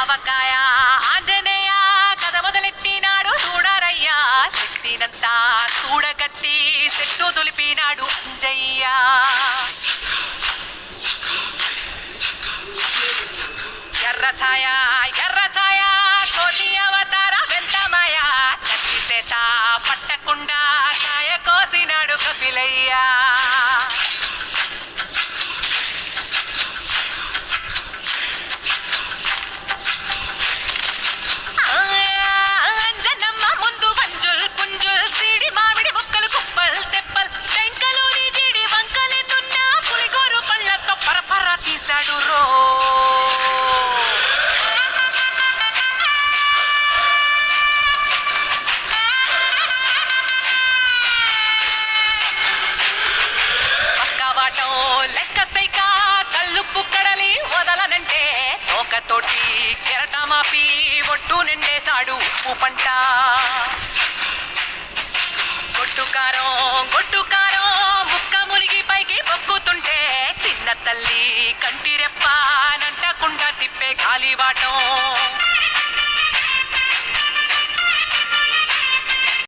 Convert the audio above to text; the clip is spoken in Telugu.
ఆవకాయ ఆంజనేయ కథ మొదలెట్టినాడు చూడరయ్యా శక్తినంతా చూడగట్టి చెట్టు దులిపినాడు అంజయ్య ఎర్రఛాయ ఎర్రఛాయ కోటి అవతార వెంటమాయ కత్తి చేత పట్టకుండా కాయ కోసినాడు కపిలయ్య అంజనమ్మ ముందు పంజుల్ పుంజుల్ సిడి మామిడి ముక్కలు కుప్పల్ తెప్పల్ టెంకలోని జీడి వంకలెన్నున్న పులిగోరు పళ్ళతో పరపర తీశాడు రో లెక్క సైక కళ్ళుప్పు కడలి వదలనంటే తోకతోటి కెరటమాపి ఒట్టు నిండేశాడు ఉప్పు పంట గొడ్డుకారం గొడ్డుకారం ముక్క మునిగి పైకి పొక్కుతుంటే చిన్న తల్లి కంటి రెప్ప నంటకుండా తిప్పే గాలివాటం